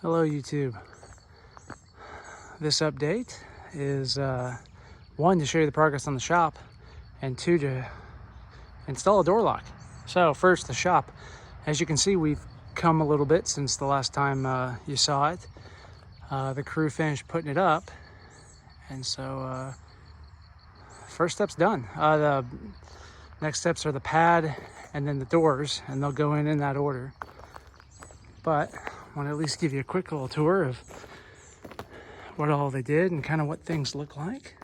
Hello YouTube. This update is one, to show you the progress on the shop, and two, to install a door lock. So first, the shop. As you can see, we've come a little bit since the last time you saw it. The crew finished putting it up, and so first step's done. The next steps are the pad and then the doors, and they'll go in that order. But I want to at least give you a quick little tour of what all they did and kind of what things look like.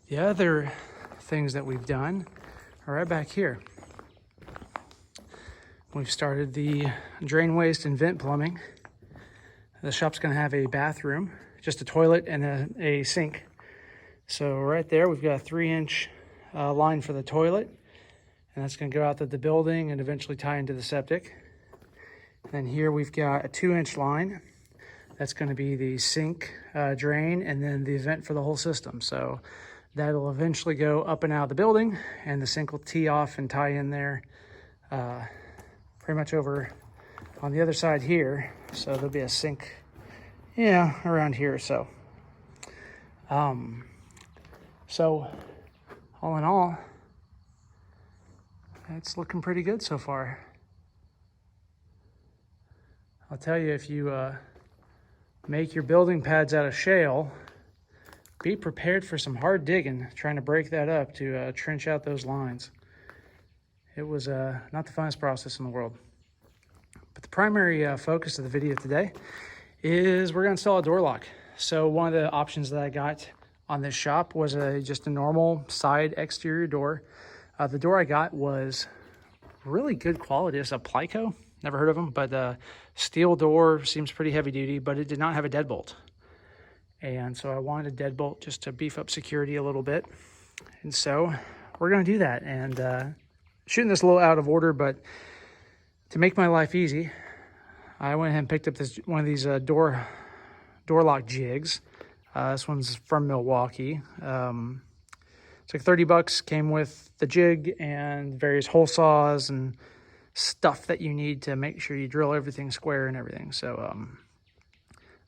The other things that we've done are right back here. We've started the drain waste and vent plumbing. The shop's going to have a bathroom, just a toilet and a sink. So right there we've got a 3-inch line for the toilet, and that's going to go out to the building and eventually tie into the septic. And then here we've got a 2-inch line. That's going to be the sink, drain, and then the vent for the whole system. So that'll eventually go up and out of the building, and the sink will tee off and tie in there pretty much over on the other side here. So there'll be a sink, around here or so. So all in all, it's looking pretty good so far. I'll tell you, if you make your building pads out of shale, be prepared for some hard digging, trying to break that up to trench out those lines. It was not the funnest process in the world. But the primary focus of the video today is we're going to install a door lock. So one of the options that I got on this shop was just a normal side exterior door. The door I got was really good quality. It's a Plico. Never heard of them, but steel door, seems pretty heavy duty, but it did not have a deadbolt. And so I wanted a deadbolt just to beef up security a little bit. And so we're going to do that. And shooting this a little out of order, but to make my life easy, I went ahead and picked up one of these door lock jigs. This one's from Milwaukee. It's like 30 bucks, came with the jig and various hole saws and stuff that you need to make sure you drill everything square and everything. So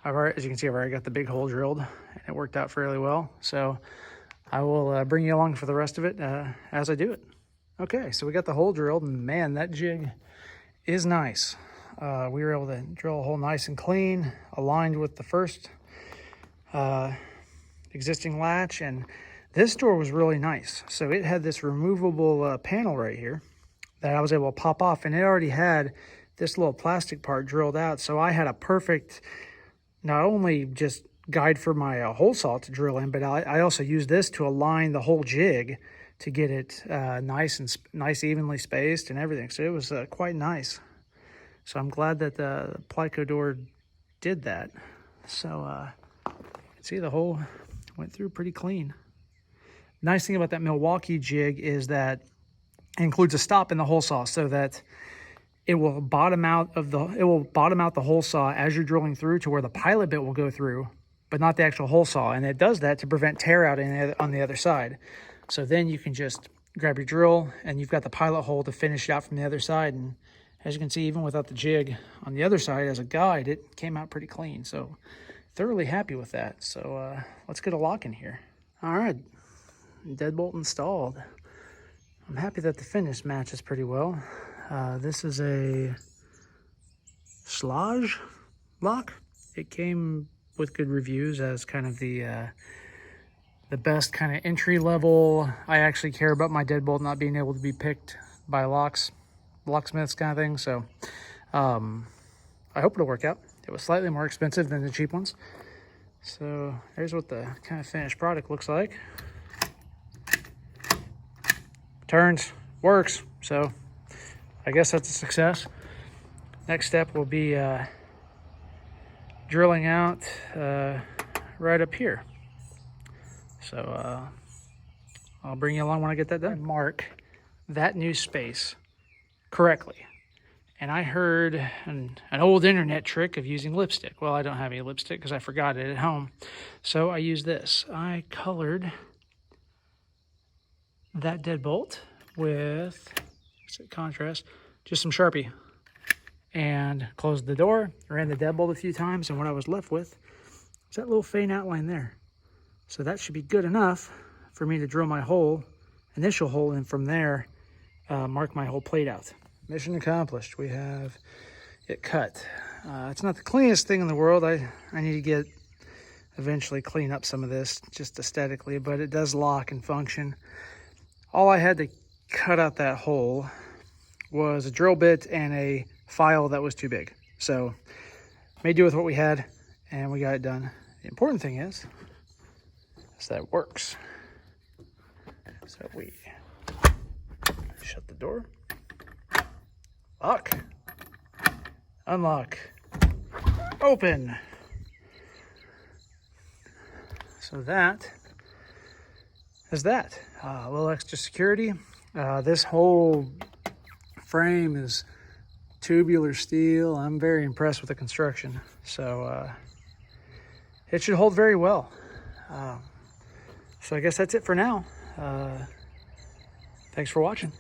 as you can see, I've already got the big hole drilled, and it worked out fairly well. So I will bring you along for the rest of it as I do it. Okay, so we got the hole drilled, and man, that jig is nice. We were able to drill a hole nice and clean, aligned with the first existing latch, and this door was really nice. So it had this removable panel right here that I was able to pop off, and it already had this little plastic part drilled out. So I had a perfect, not only just guide for my hole saw to drill in, but I also used this to align the whole jig to get it nice, evenly spaced and everything. So it was quite nice. So I'm glad that the Plico door did that. So you can see the hole went through pretty clean. Nice thing about that Milwaukee jig is that it includes a stop in the hole saw, so that it will bottom out the hole saw as you're drilling through to where the pilot bit will go through, but not the actual hole saw. And it does that to prevent tear out on the other side. So then you can just grab your drill, and you've got the pilot hole to finish it out from the other side. And as you can see, even without the jig on the other side as a guide, it came out pretty clean. So thoroughly happy with that. So let's get a lock in here. All right, deadbolt installed. I'm happy that the finish matches pretty well. This is a Slage lock. It came with good reviews as kind of the best kind of entry level. I actually care about my deadbolt not being able to be picked by locksmiths kind of thing. So I hope it'll work out. It was slightly more expensive than the cheap ones. So here's what the kind of finished product looks like. Turns, works, so I guess that's a success. Next step will be drilling out right up here. So I'll bring you along when I get that done. Mark that new space correctly. And I heard an old internet trick of using lipstick. Well, I don't have any lipstick because I forgot it at home. So I used this. I colored that deadbolt with contrast, just some Sharpie. and closed the door, ran the deadbolt a few times, and what I was left with is that little faint outline there. So that should be good enough for me to drill my hole, initial hole, and from there, mark my whole plate out. Mission accomplished. We have it cut. It's not the cleanest thing in the world. I need to eventually clean up some of this just aesthetically, but it does lock and function. All I had to cut out that hole was a drill bit and a file that was too big. So made do with what we had, and we got it done. The important thing is that it works. So we shut the door, lock, unlock, open. So that is that. A little extra security. This whole frame is tubular steel. I'm very impressed with the construction. So it should hold very well. So I guess that's it for now. Thanks for watching.